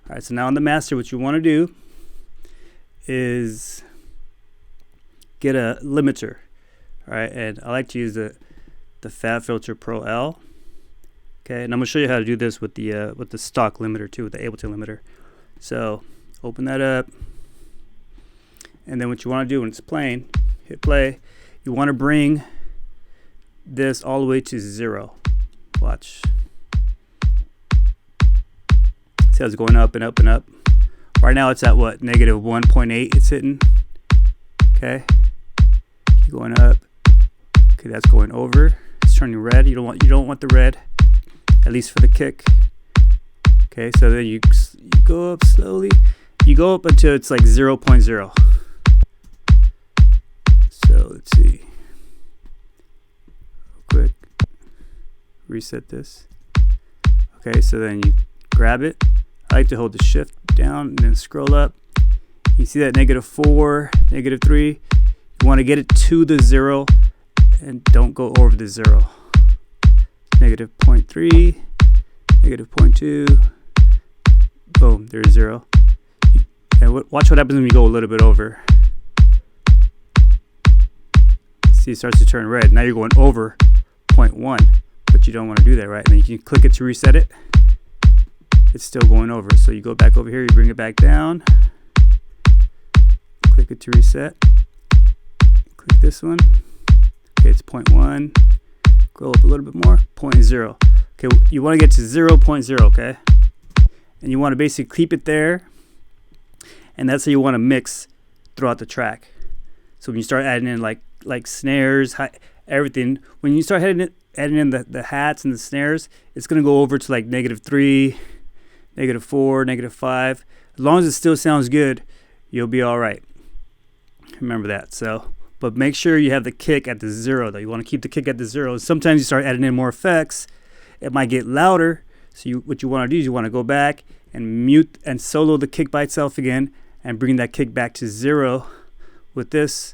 All right, so now on the master, what you want to do is get a limiter. All right, and I like to use the FabFilter Pro L. Okay, and I'm gonna show you how to do this with the stock limiter too, with the Ableton limiter. So open that up, and then what you want to do when it's playing, hit play. You want to bring this all the way to 0. Watch. See how it's going up and up and up. Right now it's at what, negative 1.8 it's hitting. Okay, keep going up. Okay, that's going over. It's turning red. You don't want the red, at least for the kick. Okay, so then you go up slowly. You go up until it's like 0.0. So let's see. Real quick. Reset this. Okay, so then you grab it. I like to hold the shift down and then scroll up. You see that -4, -3. You want to get it to the 0 and don't go over the 0. -0.3, -0.2. Boom, there's 0. And watch what happens when you go a little bit over. See, it starts to turn red. Now you're going over 0.1, but you don't want to do that, right? And then you can click it to reset it. It's still going over. So you go back over here, you bring it back down. Click it to reset. Click this one. Okay, it's 0.1. Go up a little bit more. 0.0. Okay, you want to get to 0.0, okay? And you want to basically keep it there. And that's how you want to mix throughout the track. So when you start adding in like snares, everything, when you start adding in the hats and the snares, it's going to go over to like -3, -4, -5. As long as it still sounds good, you'll be all right. Remember that. So, but make sure you have the kick at the 0 though. You want to keep the kick at the 0. Sometimes you start adding in more effects, it might get louder. So what you want to do is you want to go back and mute and solo the kick by itself again and bring that kick back to 0 with this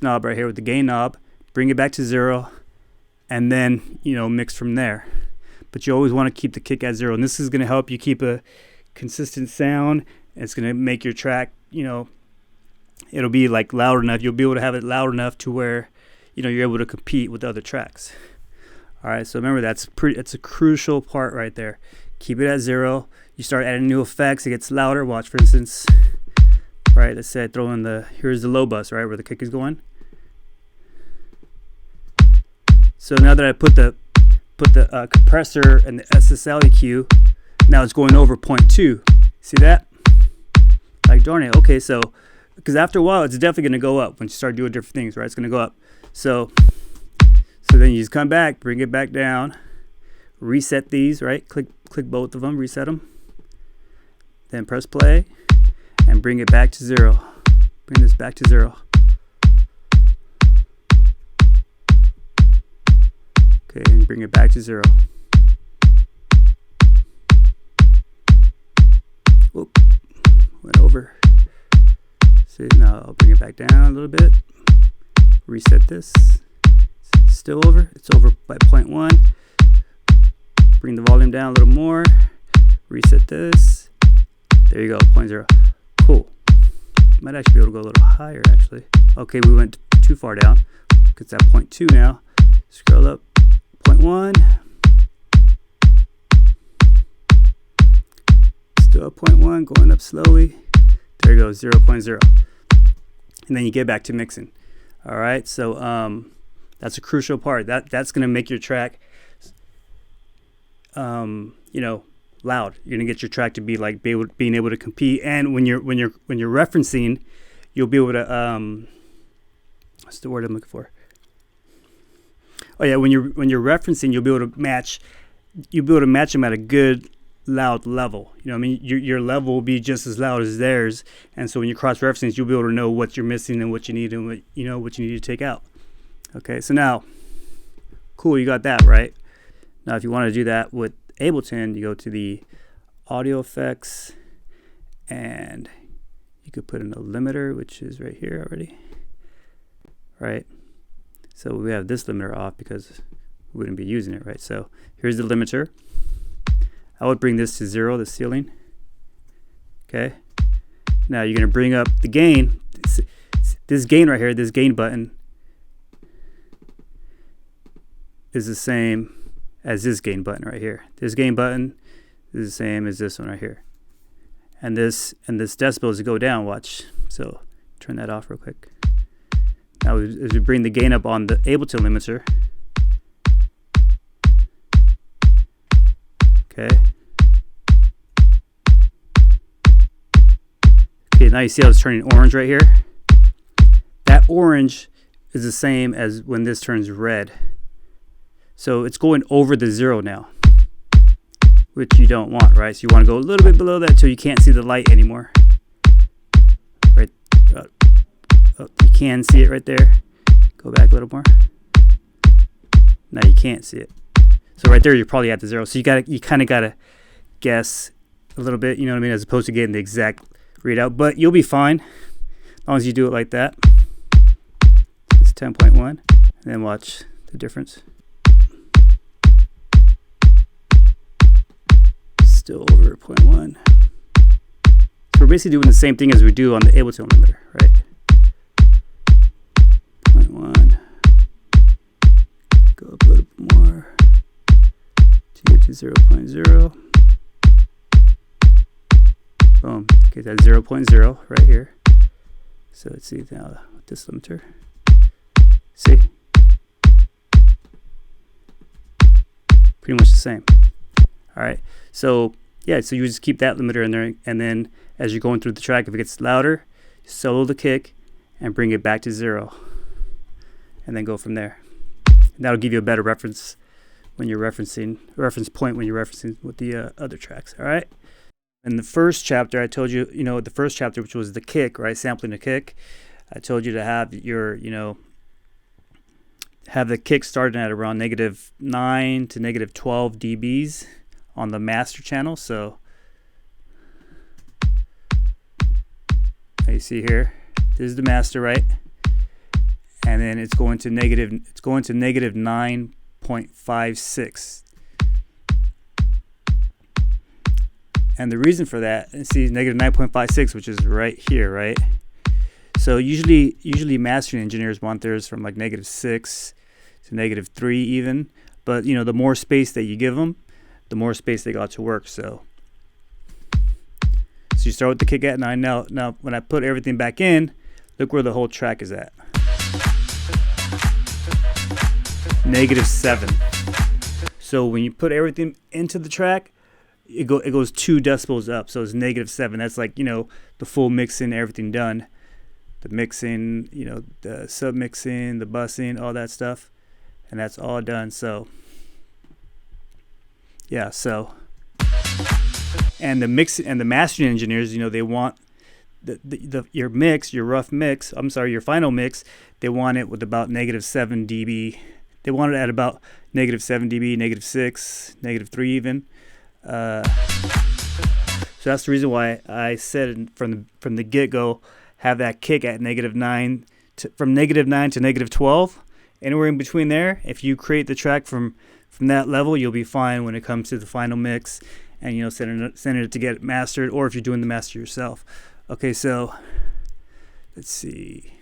knob right here, with the gain knob. Bring it back to 0 and then, mix from there. But you always want to keep the kick at 0, and this is going to help you keep a consistent sound. It's going to make your track, it'll be like loud enough. You'll be able to have it loud enough to where, you're able to compete with other tracks. All right, so remember it's a crucial part right there. Keep it at 0. You start adding new effects, it gets louder. Watch, for instance, right? Let's say I throw in here's the low bus, right, where the kick is going. So now that I put the compressor and the SSL EQ, now it's going over 0.2. See that? Like, darn it. Okay, so because after a while it's definitely going to go up when you start doing different things, right? It's going to go up. So then you just come back, bring it back down, reset these, right? Click both of them, reset them. Then press play and bring it back to 0. Bring this back to 0. Okay, and bring it back to 0. Whoop, went over. See, now I'll bring it back down a little bit. Reset this. Still over. It's over by 0.1. Bring the volume down a little more. Reset this. There you go, 0.0. Cool. Might actually be able to go a little higher, actually. Okay, we went too far down. It's at 0.2 now. Scroll up. 0.1. Still at 0.1, going up slowly. There you go, 0.0. And then you get back to mixing. All right, so that's a crucial part. That's going to make your track, loud. You're going to get your track to be like being able to compete. And when you're referencing, you'll be able to what's the word I'm looking for? Oh yeah, when you're referencing, you'll be able to match them at a good loud level. Your level will be just as loud as theirs, and so when you cross referencing, you'll be able to know what you're missing and what you need and what you need to take out. Okay, so now, cool, you got that right. Now, if you want to do that with Ableton, you go to the audio effects, and you could put in a limiter, which is right here already, right? So we have this limiter off because we wouldn't be using it, right? So here's the limiter. I would bring this to 0, the ceiling, Okay. Now you're going to bring up the gain. This gain right here, this gain button, is the same as this gain button right here. This gain button is the same as this one right here. And this decibels go down, watch. So turn that off real quick. Now as we bring the gain up on the Ableton limiter, okay. Okay, now you see how it's turning orange right here? That orange is the same as when this turns red. So it's going over the 0 now, which you don't want, right? So you want to go a little bit below that till you can't see the light anymore. Right? Oh, you can see it right there. Go back a little more. Now you can't see it. So right there, you're probably at the 0. So you kind of gotta guess a little bit, you know what I mean, as opposed to getting the exact readout. But you'll be fine as long as you do it like that. It's 10.1, and then watch the difference. Still over 0.1. So we're basically doing the same thing as we do on the Ableton limiter, right? 0.1. Go up a little bit more to get to 0.0. Boom. Get that 0.0 right here. So let's see now with this limiter. See? Pretty much the same. All right, so yeah, so you just keep that limiter in there, and then as you're going through the track, if it gets louder, solo the kick and bring it back to 0, and then go from there. And that'll give you a better reference when you're reference point when you're referencing with the other tracks. All right. In the first chapter, I told you, the first chapter, which was the kick, right, sampling the kick. I told you to have your, have the kick starting at around -9 to -12 dBs. On the master channel. So you see here, this is the master, right? And then it's going to -9.56. And the reason for that, see, -9.56, which is right here, right? So usually mastering engineers want theirs from like -6 to -3 even. But the more space that you give them, the more space they got to work. So you start with the kick at 9. Now when I put everything back in, look where the whole track is at. -7. So when you put everything into the track, it goes 2 decibels up. So it's -7. That's like, the full mixing, everything done. The mixing, the sub mixing, the bussing, all that stuff. And that's all done. So yeah, so and the mix and the mastering engineers, they want your mix, your rough mix, your final mix, they want it with about -7 dB. They want it at about -7 dB, -6, -3 even. So that's the reason why I said from the get-go, have that kick at -9 from -9 to -12. Anywhere in between there, if you create the track from that level, you'll be fine when it comes to the final mix and sending it to get it mastered, or if you're doing the master yourself. Okay, so let's see.